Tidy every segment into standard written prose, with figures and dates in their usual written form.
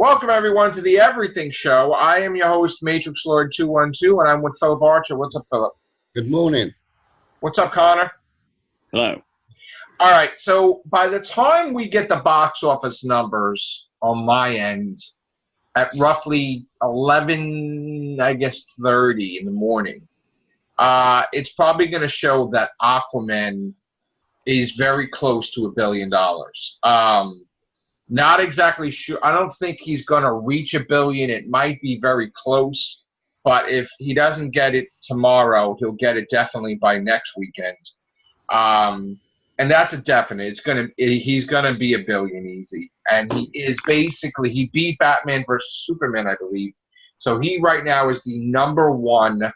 Welcome, everyone, to the Everything Show. I am your host, Matrix Lord 212, and I'm with Philip Archer. What's up, Philip? Good morning. What's up, Connor? Hello. All right, so by the time we get the box office numbers on my end at roughly 11, I guess, 30 in the morning, it's probably going to show that Aquaman is very close to $1 billion. Not exactly sure. I don't think he's going to reach $1 billion. It might be very close, but if he doesn't get it tomorrow, he'll get it definitely by next weekend. And that's a definite. He's gonna be $1 billion easy, and he beat Batman versus Superman, I believe. So he right now is the #1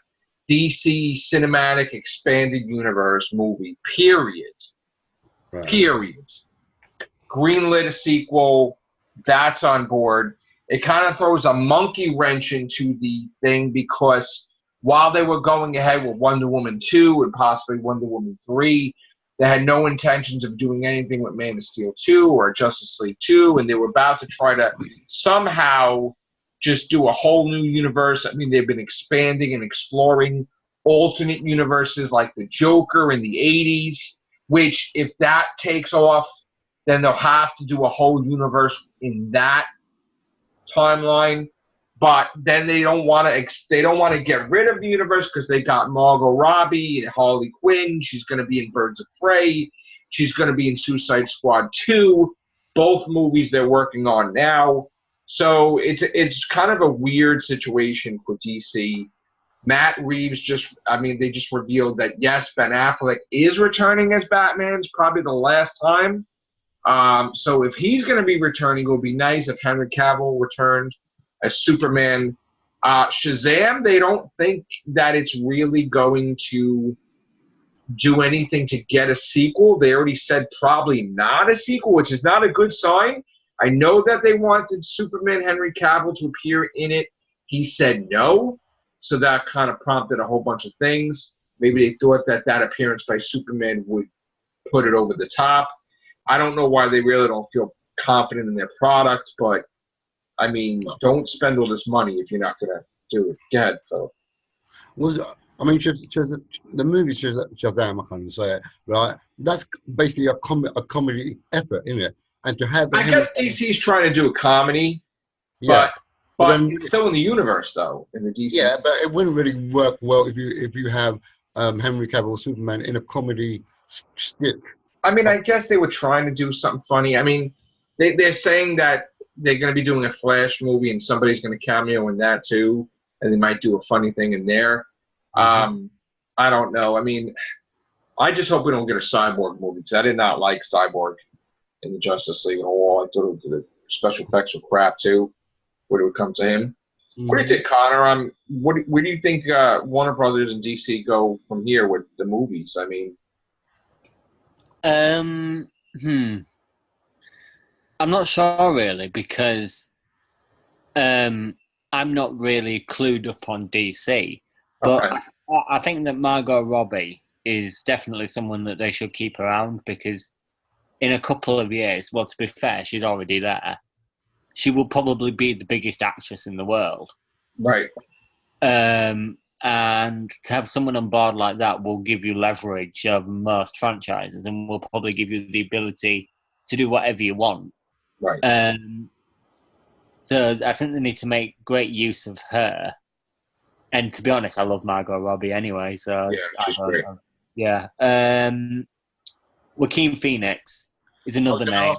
DC Cinematic Expanded Universe movie. Period. Right. Period. Greenlit a sequel. That's on board. It kind of throws a monkey wrench into the thing because while they were going ahead with Wonder Woman 2 and possibly Wonder Woman 3, they had no intentions of doing anything with Man of Steel 2 or Justice League 2, and they were about to try to somehow just do a whole new universe. I mean, they've been expanding and exploring alternate universes like the Joker in the 80s, which if that takes off, then they'll have to do a whole universe in that timeline. But then they don't want to get rid of the universe because they got Margot Robbie and Harley Quinn. She's going to be in Birds of Prey. She's going to be in Suicide Squad 2, both movies they're working on now. So it's kind of a weird situation for DC. Matt Reeves they just revealed that, yes, Ben Affleck is returning as Batman. It's probably the last time. So if he's going to be returning, it would be nice if Henry Cavill returned as Superman. Shazam, they don't think that it's really going to do anything to get a sequel. They already said probably not a sequel, which is not a good sign. I know that they wanted Superman Henry Cavill to appear in it. He said no, so that kind of prompted a whole bunch of things. Maybe they thought that appearance by Superman would put it over the top. I don't know why they really don't feel confident in their product, but I mean, don't spend all this money if you're not going to do it. Go ahead, Phil. The movie Shazam, I can't say it, right? That's basically a comedy effort, isn't it? And to have I guess DC's trying to do a comedy, but then, it's still in the universe, though, in the DC. Yeah, but it wouldn't really work well if you have Henry Cavill Superman in a comedy stick. I mean, I guess they were trying to do something funny. I mean, they're saying that they're going to be doing a Flash movie and somebody's going to cameo in that too, and they might do a funny thing in there. I don't know. I mean, I just hope we don't get a Cyborg movie because I did not like Cyborg in the Justice League at all. I thought the special effects were crap too when it would come to him. What do you think, Connor? Where do you think Warner Brothers and DC go from here with the movies? I mean, I'm not sure really because I'm not really clued up on DC. But okay. I think that Margot Robbie is definitely someone that they should keep around because in a couple of years, well, to be fair, she's already there. She will probably be the biggest actress in the world. Right. And to have someone on board like that will give you leverage of most franchises and will probably give you the ability to do whatever you want. Right. So I think they need to make great use of her. And to be honest, I love Margot Robbie anyway. So yeah, she's great. Yeah. Joaquin Phoenix is another name.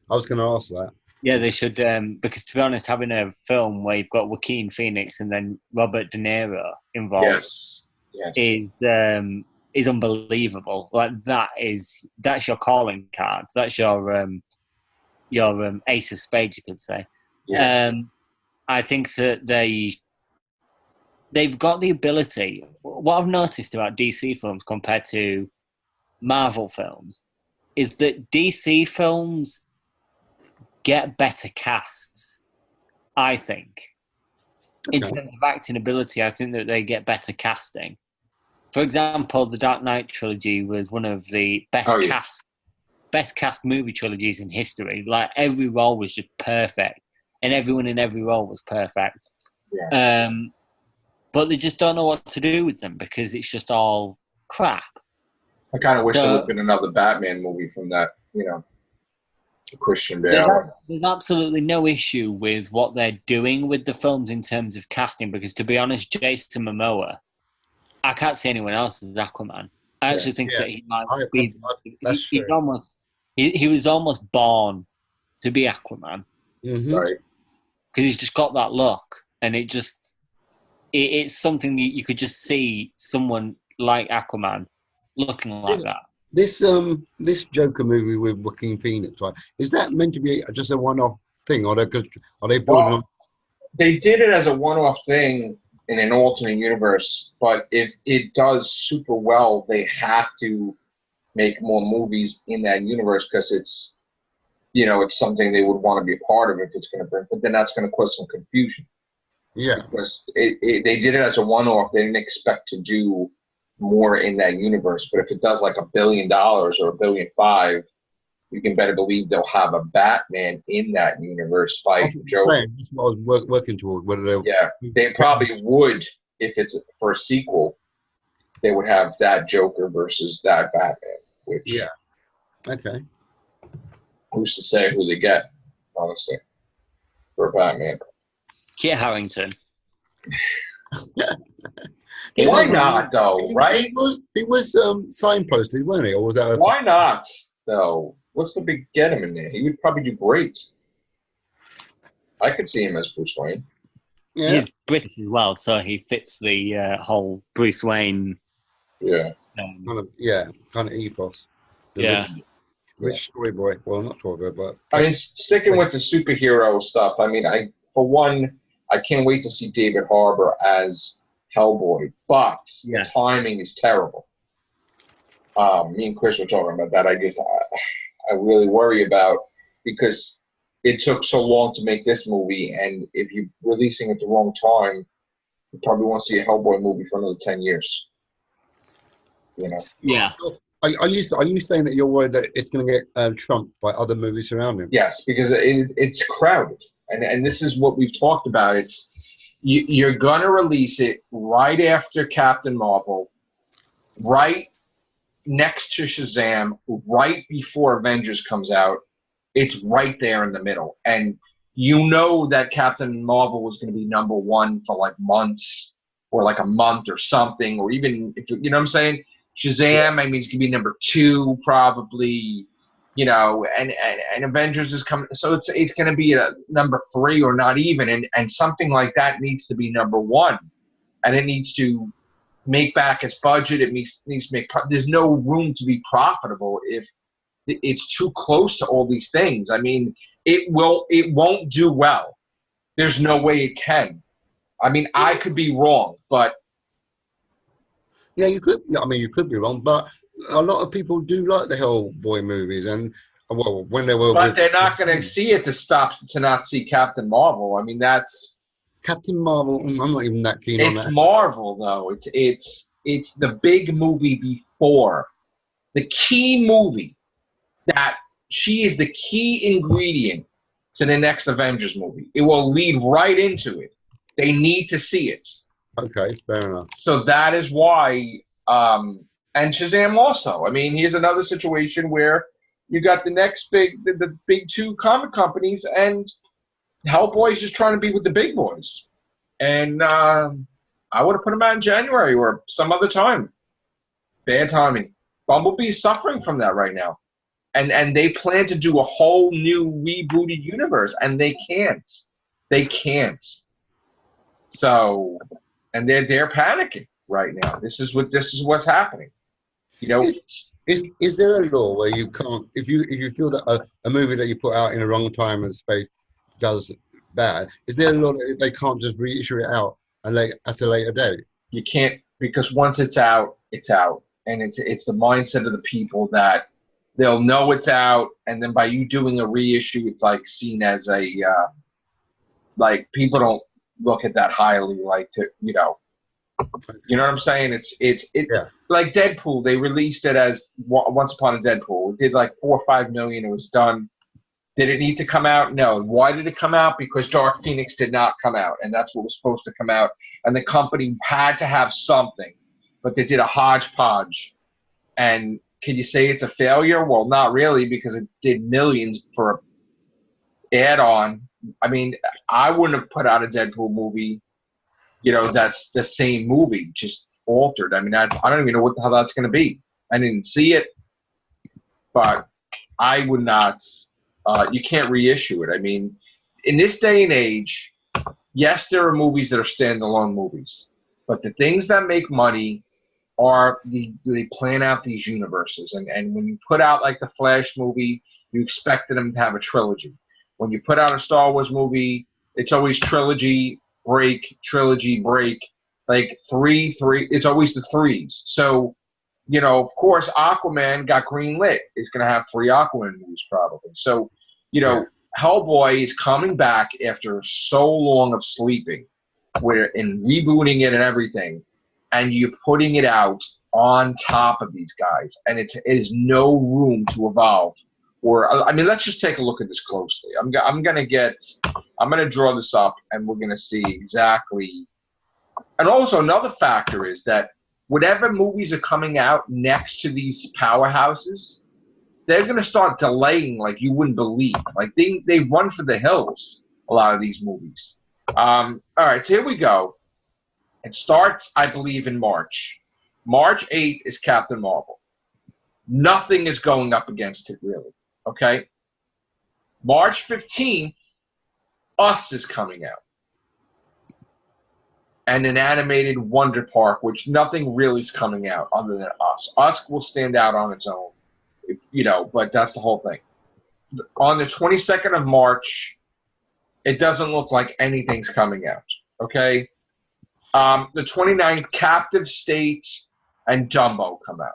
I was going to ask that. Yeah, they should, because to be honest, having a film where you've got Joaquin Phoenix and then Robert De Niro involved is unbelievable. Like that's your calling card. That's your ace of spades, you could say. Yeah. I think that they've got the ability. What I've noticed about DC films compared to Marvel films is that DC films get better casts, I think. Okay. In terms of acting ability, I think that they get better casting. For example, the Dark Knight trilogy was one of the best cast movie trilogies in history. Like, every role was just perfect. and everyone in every role was perfect. Yeah. But they just don't know what to do with them because it's just all crap. I kind of wish there would have been another Batman movie from that, Christian Bale. There's absolutely no issue with what they're doing with the films in terms of casting, because to be honest, Jason Momoa, I can't see anyone else as Aquaman. I actually think that he might be. That's He's true. almost. He was almost born to be Aquaman. Mm-hmm. Right. Because he's just got that look, and it's something you could just see someone like Aquaman looking like that. This Joker movie with Joaquin Phoenix, right? Is that meant to be just a one-off thing, or are they building on? They did it as a one-off thing in an alternate universe, but if it does super well, they have to make more movies in that universe because it's something they would want to be a part of if it's going to bring. But then that's going to cause some confusion. Yeah, because they did it as a one-off. They didn't expect to do more in that universe. But if it does like $1 billion or $1.5 billion, you can better believe they'll have a Batman in that universe fight Joker. That's what I was working toward. They probably would if it's for a sequel. They would have that Joker versus that Batman. Okay. Who's to say who they get? Honestly, for Batman. Kit Harington. Why not, though? Right? He was signposted, wasn't he? Or was that? Why not, though? What's the big get him in there? He would probably do great. I could see him as Bruce Wayne. Yeah. He's British as well, so he fits the whole Bruce Wayne. Yeah. Kind of ethos. Rich story boy. Well, not story boy, but I mean, sticking with the superhero stuff. I mean, for one, I can't wait to see David Harbour as Hellboy, but the timing is terrible. Me and Chris were talking about that. I guess I really worry about because it took so long to make this movie, and if you're releasing it at the wrong time, you probably won't see a Hellboy movie for another 10 years. Yeah. Are you saying that you're worried that it's going to get trumped by other movies around him? Yes, because it's crowded, and this is what we've talked about. It's you're gonna release it right after Captain Marvel, right next to Shazam, right before Avengers comes out. It's right there in the middle, and that Captain Marvel was going to be number one for like months, or like a month or something, or even if you know what I'm saying. Shazam, I mean, it's gonna be number 2 probably, and Avengers is coming, so it's gonna be a number 3 or not even, and something like that needs to be number 1, and it needs to make back its budget. It needs to make. There's no room to be profitable if it's too close to all these things. I mean, it won't do well. There's no way it can. I mean, I could be wrong, but. Yeah, you could. I mean, you could be wrong, but a lot of people do like the Hellboy movies, and when they were. But they're not going to see it to not see Captain Marvel. I mean, that's Captain Marvel. I'm not even that keen on that. It's Marvel, though. It's the big movie before the key movie that she is the key ingredient to the next Avengers movie. It will lead right into it. They need to see it. Okay, fair enough. So that is why, and Shazam also. I mean, here's another situation where you got the big 2 comic companies, and Hellboy's just trying to be with the big boys. And I would have put him out in January or some other time. Bad timing. Bumblebee's suffering from that right now. And they plan to do a whole new rebooted universe, and they can't. They can't. So... And they're panicking right now. This is what's happening. Is there a law where you can't, if you feel that a movie that you put out in a wrong time and space does bad, is there a law that they can't just reissue it out and at a later date? You can't, because once it's out, and it's the mindset of the people that they'll know it's out, and then by you doing a reissue, it's like seen as a like people don't look at that highly, like you know what I'm saying? It's like Deadpool. They released it as Once Upon a Deadpool. It did like 4 or 5 million. It was done. Did it need to come out? No. Why did it come out? Because Dark Phoenix did not come out, and that's what was supposed to come out. And the company had to have something, but they did a hodgepodge. And can you say it's a failure? Well, not really, because it did millions for an add-on. I mean, I wouldn't have put out a Deadpool movie, that's the same movie, just altered. I mean, I don't even know what the hell that's going to be. I didn't see it, but I would not. You can't reissue it. I mean, in this day and age, yes, there are movies that are standalone movies, but the things that make money are they plan out these universes. And when you put out like the Flash movie, you expected them to have a trilogy. When you put out a Star Wars movie, it's always trilogy break, like three. It's always the threes. So, of course, Aquaman got greenlit. It's going to have 3 Aquaman movies probably. So, Hellboy is coming back after so long of sleeping, and rebooting it and everything, and you're putting it out on top of these guys, and it is no room to evolve. Let's just take a look at this closely. I'm gonna draw this up, and we're gonna see exactly. And also another factor is that whatever movies are coming out next to these powerhouses, they're going to start delaying like you wouldn't believe. Like they run for the hills, a lot of these movies. All right, so here we go. It starts, I believe, in March. March 8th is Captain Marvel. Nothing is going up against it, really. Okay? March 15th, Us is coming out. And an animated Wonder Park, which nothing really is coming out other than Us. Us will stand out on its own. But that's the whole thing. On the 22nd of March, it doesn't look like anything's coming out, okay? The 29th, Captive State and Dumbo come out,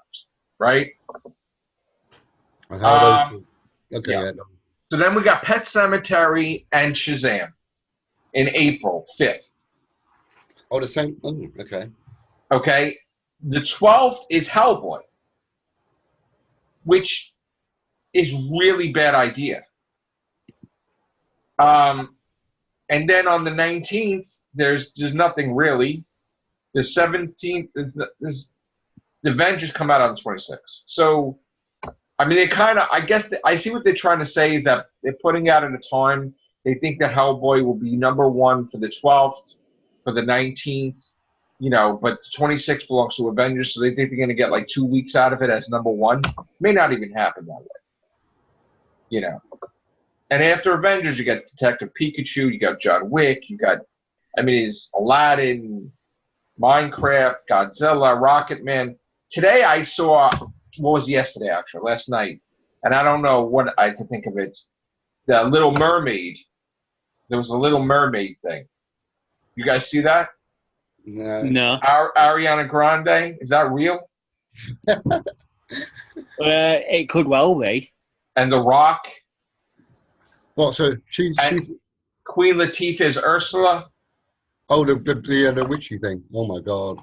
right? And how those okay, yeah. yeah. So then we got Pet Sematary and Shazam in April 5th. Oh, the same? Oh, okay. Okay? The 12th is Hellboy, which is really bad idea. And then on the 19th, there's nothing really. The 17th, the Avengers come out on the 26th. So, I guess I see what they're trying to say is that they're putting out at a time. They think that Hellboy will be number 1 for the 12th, for the 19th, but the 26th belongs to Avengers, so they think they're going to get like 2 weeks out of it as number 1. May not even happen that way, And after Avengers, you got Detective Pikachu, you got John Wick, it's Aladdin, Minecraft, Godzilla, Rocket Man. Today I saw, yesterday actually, last night, and I don't know what I can think of it. The Little Mermaid. There was a Little Mermaid thing. You guys see that? No. Ariana Grande, is that real? It could well be. And The Rock. What? So she Queen Latifah is Ursula. Oh, the witchy thing. Oh my God.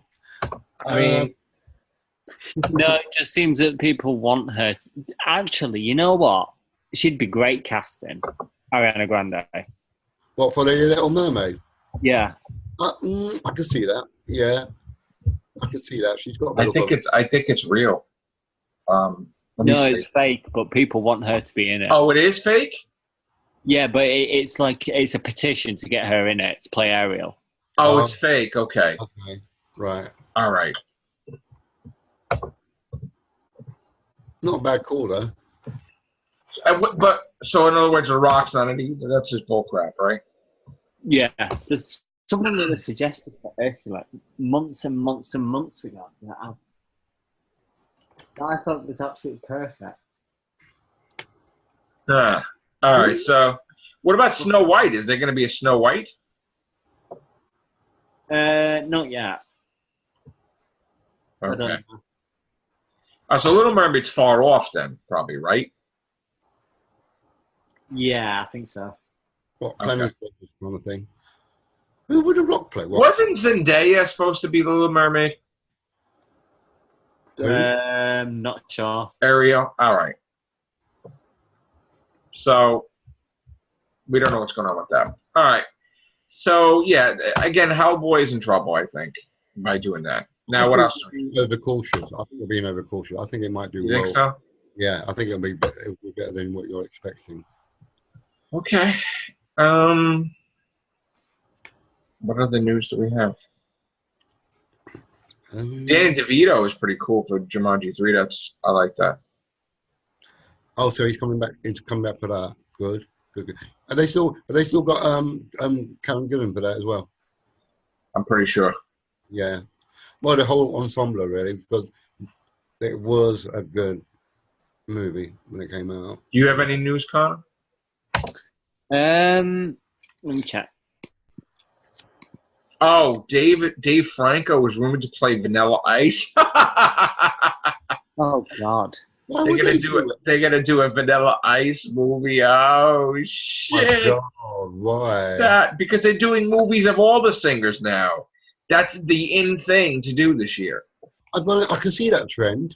No, it just seems that people want her. Actually, you know what? She'd be great casting, Ariana Grande. What, for the Little Mermaid? Yeah. I can see that. Yeah, I can see that. She's got. I think it's real. No, it's fake, but people want her to be in it. Oh, it is fake? Yeah, but it's like it's a petition to get her in it to play Ariel. Oh, it's fake. Okay. Okay. Right. All right. Not a bad call though. But so in other words, The Rock's not any. That's just bullcrap, right? Yeah, there's something that was suggested for Ursula like months and months and months ago that I thought was absolutely perfect. All right. So, what about Snow White? Is there going to be a Snow White? Not yet. Okay. So Little Mermaid's far off then, probably, right? Yeah, I think so. What kind of thing? Who would The Rock play? Wasn't Zendaya supposed to be the Little Mermaid? Not sure. Ariel? All right. So, we don't know what's going on with that. All right. So yeah, again, Hellboy is in trouble, I think, by doing that. Now, what else? Overcautious. I think they're being overcautious. I think it might do You well. think so? Yeah, I think it'll be better than what you're expecting. Okay. What other news do we have? Danny DeVito is pretty cool for Jumanji 3. I like that. Oh, so he's coming back. He's coming back for that. Good. Are they still got Callum Gillen for that as well? I'm pretty sure. Yeah. Well, the whole ensemble really, because it was a good movie when it came out. Do you have any news, Connor? Let me check. Oh, Dave Franco was rumored to play Vanilla Ice. Oh God. Why They're gonna do a Vanilla Ice movie. Oh shit! My God, why? Because they're doing movies of all the singers now. That's the in thing to do this year. I can see that trend.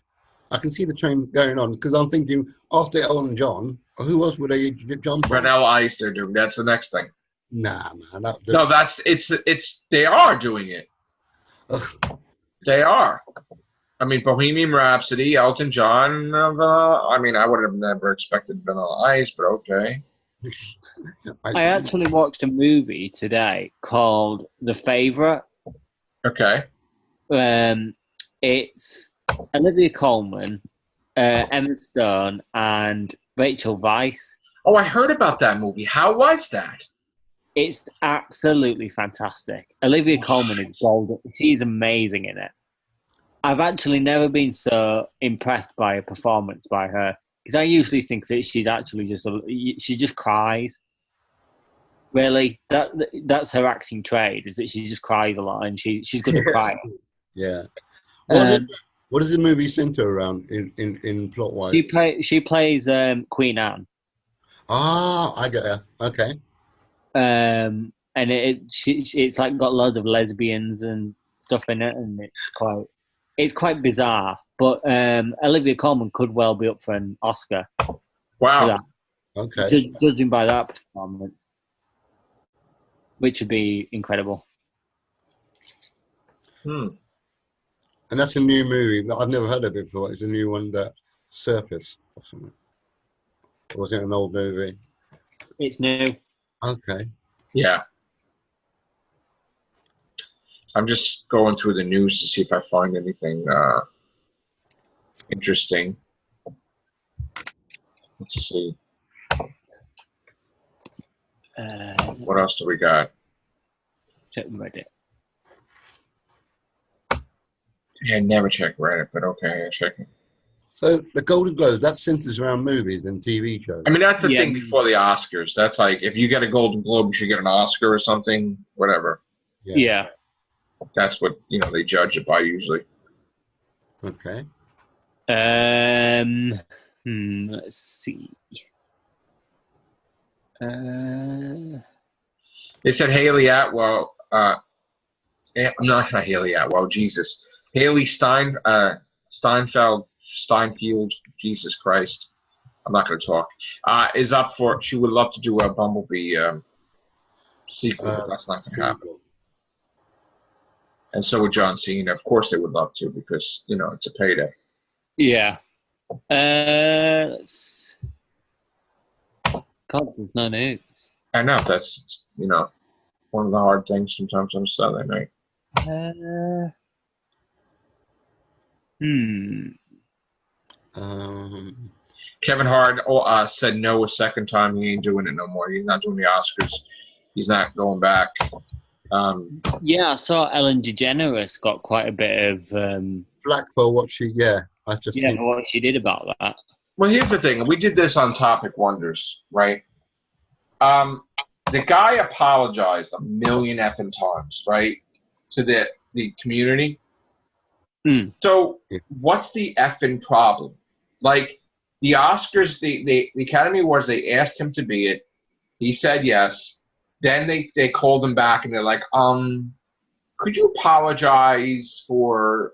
I can see the trend going on because I'm thinking after Elton John, who else would they jump on? Vanilla Ice, they're doing. That's the next thing. Nah, man. No, it's. They are doing it. Ugh. They are. I mean, Bohemian Rhapsody, Elton John. I mean, I would have never expected Vanilla Ice, but okay. I actually watched a movie today called The Favourite. Okay. It's Olivia Colman, Emma Stone, and Rachel Weisz. Oh, I heard about that movie. How was that? It's absolutely fantastic. Olivia Colman is golden. She's amazing in it. I've actually never been so impressed by a performance by her because I usually think that she's actually she just cries. Really, that's her acting trade, is that she just cries a lot and she's good at crying. Yeah. What is the movie centre around in plot wise? She plays Queen Anne. Ah, I get her. Okay. And it's like got loads of lesbians and stuff in it, and it's quite bizarre. But Olivia Colman could well be up for an Oscar. Wow. Okay. Judging by that performance, which would be incredible. And that's a new movie. I've never heard of it before. It's a new one that surfaced or something. Or was it an old movie? It's new. Okay. Yeah. I'm just going through the news to see if I find anything interesting. Let's see. What else do we got? Check Reddit. Yeah, I never check Reddit, but okay, I check it. So the Golden Globes, that centers around movies and TV shows. I mean, that's the thing before the Oscars. That's like, if you get a Golden Globe, you should get an Oscar or something, whatever. Yeah. That's what, they judge it by usually. Okay. Let's see. They said Haley Atwell, not Haley Atwell, Jesus. Haley Steinfeld, Jesus Christ. I'm not going to talk. Is up for, she would love to do a Bumblebee sequel, but that's not going to happen. And so would John Cena. Of course they would love to because, it's a payday. Yeah. God, there's no news. I know. That's, one of the hard things sometimes on a Saturday night. Kevin Hart said no a second time. He ain't doing it no more. He's not doing the Oscars. He's not going back. Yeah, I saw Ellen DeGeneres got quite a bit of flack for what she. Yeah, what she did about that. Well, here's the thing. We did this on Topic Wonders, right? The guy apologized a million effing times, right, to the community. So what's the effing problem? Like, the Oscars, the Academy Awards, they asked him to be it. He said yes. Then they called him back and they're like, could you apologize for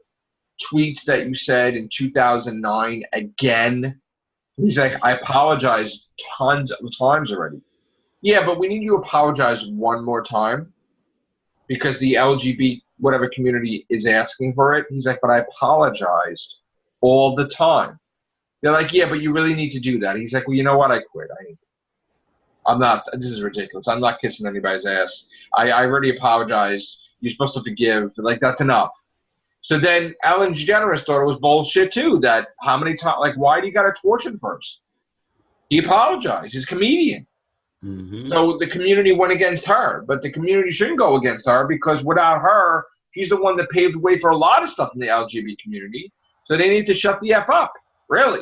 tweets that you said in 2009 again? He's like, I apologized tons of times already. Yeah, but we need you to apologize one more time because the LGBT whatever community is asking for it. He's like, but I apologized all the time. They're like, yeah, but you really need to do that. He's like, well, you know what? I quit. I'm not. This is ridiculous. I'm not kissing anybody's ass. I already apologized. You're supposed to forgive. Like, that's enough. So then Ellen DeGeneres thought it was bullshit too. That how many times? Like, why do you got to torture him first? He apologized. He's a comedian. Mm-hmm. So the community went against her, but the community shouldn't go against her because without her, she's the one that paved the way for a lot of stuff in the LGBT community. So they need to shut the F up, really.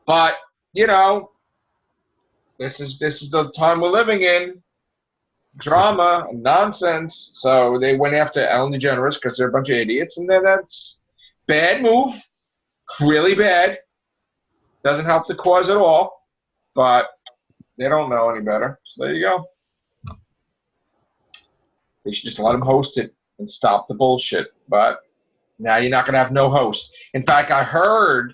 But, you know, this is the time we're living in. Drama and nonsense. So they went after Ellen DeGeneres because they're a bunch of idiots, and then that's bad move. Really bad. Doesn't help the cause at all. But they don't know any better. So there you go. They should just let them host it and stop the bullshit. But now you're not going to have no host. In fact, I heard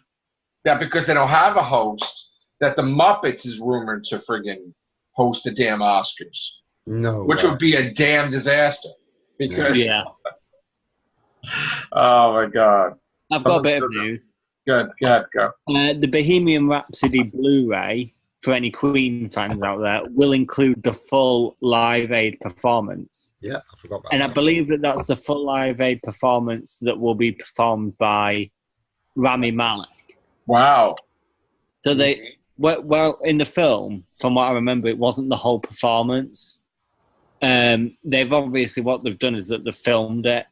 that because they don't have a host, that the Muppets is rumored to friggin' host the damn Oscars. No. Which would be a damn disaster. Because Yeah. Oh my God. I've got a bit of news. Good, go. The Bohemian Rhapsody Blu-ray, for any Queen fans out there, will include the full Live Aid performance. Yeah, I forgot about and that. I believe that that's the full Live Aid performance that will be performed by Rami Malek. Wow. So well, in the film, from what I remember, it wasn't the whole performance. They've obviously, what they've done is that they've filmed it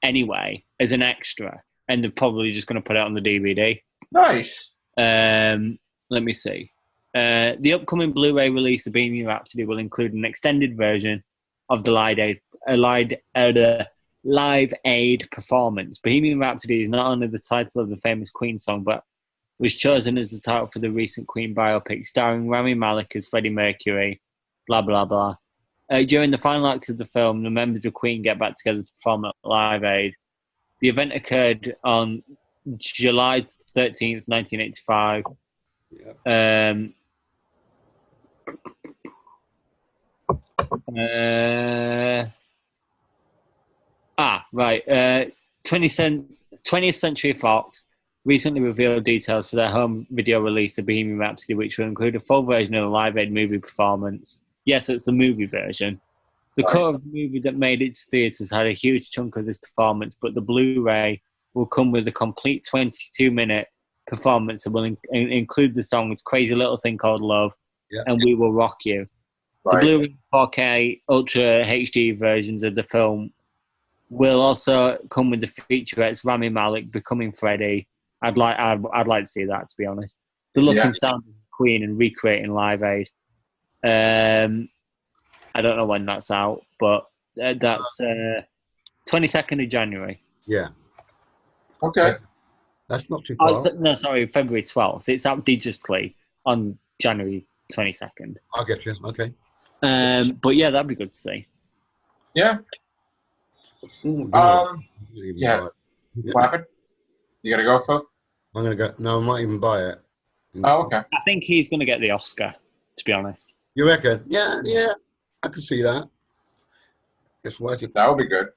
anyway as an extra, and they're probably just going to put it on the DVD. Nice. Let me see. The upcoming Blu-ray release of Bohemian Rhapsody will include an extended version of the Live Aid performance. Bohemian Rhapsody is not only the title of the famous Queen song, but was chosen as the title for the recent Queen biopic starring Rami Malek as Freddie Mercury, blah, blah, blah. During the final act of the film, the members of Queen get back together to perform at Live Aid. The event occurred on July 13th, 1985. Yeah. Right. 20th Century Fox recently revealed details for their home video release of Bohemian Rhapsody, which will include a full version of the Live Aid movie performance. Yes, it's the movie version. The cut of the movie that made it to theatres had a huge chunk of this performance, but the Blu-ray will come with a complete 22-minute performance and will include the songs Crazy Little Thing Called Love and We Will Rock You. Right. The Blu-ray 4K Ultra HD versions of the film will also come with the featurettes Rami Malek becoming Freddie. I'd like to see that, to be honest. The look and sound of Queen and recreating Live Aid. I don't know when that's out, but that's 22nd of January. Yeah. Okay. That's not too far. February 12th. It's out digitally on January 22nd. I'll get you. Okay. But yeah, that'd be good to see. Yeah. Ooh, yeah. What happened? You gotta go, Phil? I'm gonna go. No, I might even buy it. Oh, okay. I think he's gonna get the Oscar, to be honest. You reckon? Yeah, I can see that. It's worth it. That would be good.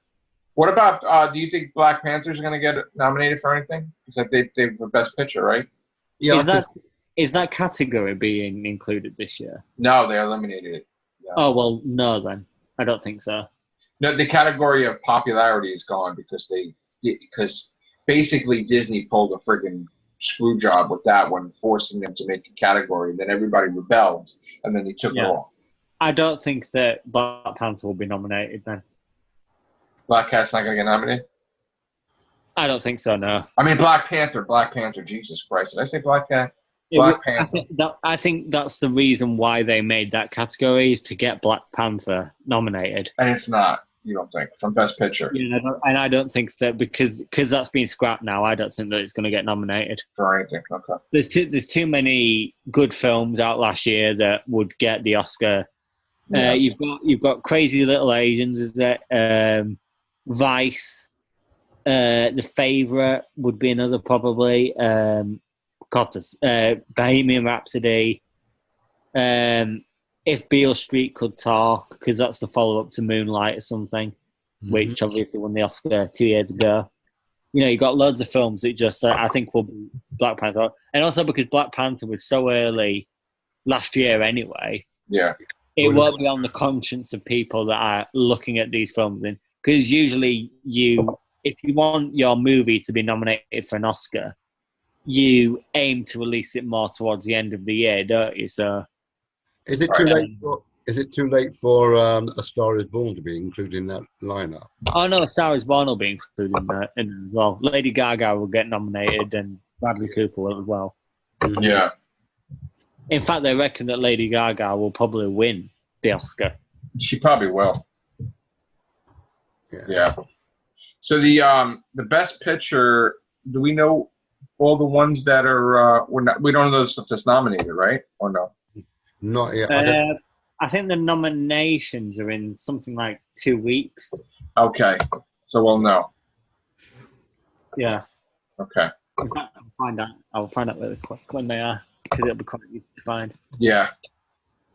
What about? Do you think Black Panther's going to get nominated for anything? Because they were Best Picture, right? Yeah. Is that category being included this year? No, they eliminated it. No. Oh well, no then. I don't think so. No, the category of popularity is gone because basically Disney pulled a friggin' screw job with that one, forcing them to make a category. Then everybody rebelled, and then they took it off. I don't think that Black Panther will be nominated then. Black Cat's not going to get nominated? I don't think so, no. I mean, Black Panther, Jesus Christ. Did I say Black Cat? Panther. I think that's the reason why they made that category, is to get Black Panther nominated. And it's not, you don't think, from Best Picture? Yeah, and I don't think that, because that's been scrapped now, I don't think that it's going to get nominated. For anything, okay. There's too many good films out last year that would get the Oscar. Yeah. You've got Crazy Little Asians, is it? Vice, The Favourite would be another probably. Bohemian Rhapsody. If Beale Street Could Talk, because that's the follow-up to Moonlight or something, which obviously won the Oscar 2 years ago. You know, you got loads of films that just, I think, will be Black Panther. And also because Black Panther was so early last year anyway, Yeah. it won't be on the conscience of people that are looking at these films. Because usually if you want your movie to be nominated for an Oscar, you aim to release it more towards the end of the year, don't you? So, Is it too late? Is it too late for A Star Is Born to be included in that lineup? oh no, A Star Is Born will be included in that as well. Lady Gaga will get nominated, and Bradley Cooper will as well. Yeah. In fact, they reckon that Lady Gaga will probably win the Oscar. She probably will. Yeah. Yeah. So the best picture, do we know all the ones that are we don't know the stuff that's nominated, right? Or no? Not yet. I think the nominations are in something like 2 weeks. Okay. So we'll know. Yeah. Okay. In fact, I'll find out really quick when they are, because it'll be quite easy to find. Yeah.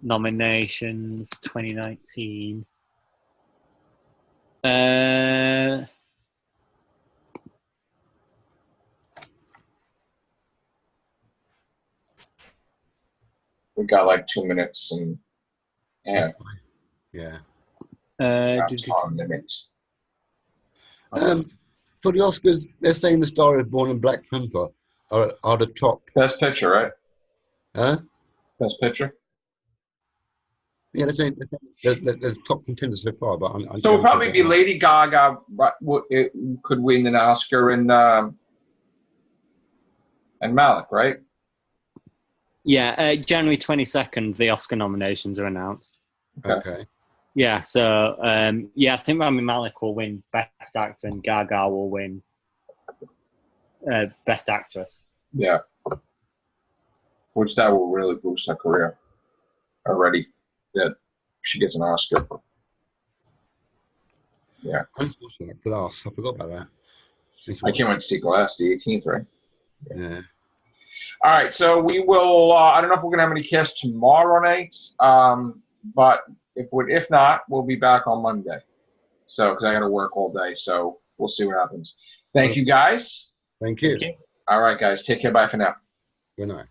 Nominations 2019. We got like 2 minutes and Yeah. time limit. For the Oscars, they're saying The Star Is Born and Black Panther are the top. Best picture, right? Huh? Best picture. Yeah, they're saying they're top contenders so far. But so it'll probably be Lady Gaga. It could win an Oscar and Malik, right? Yeah, January 22nd, the Oscar nominations are announced. Okay. Yeah, so I think Rami Malek will win Best Actor and Gaga will win Best Actress. Yeah, which that will really boost her career. Already, that she gets an Oscar. Yeah. Unfortunately, Glass. I forgot about that. I can't wait to see Glass, the 18th, right? Yeah. All right, so we will. I don't know if we're gonna have any casts tomorrow night, but if not, we'll be back on Monday. So because I got to work all day, so we'll see what happens. Thank you, guys. Thank you. All right, guys, take care. Bye for now. Good night.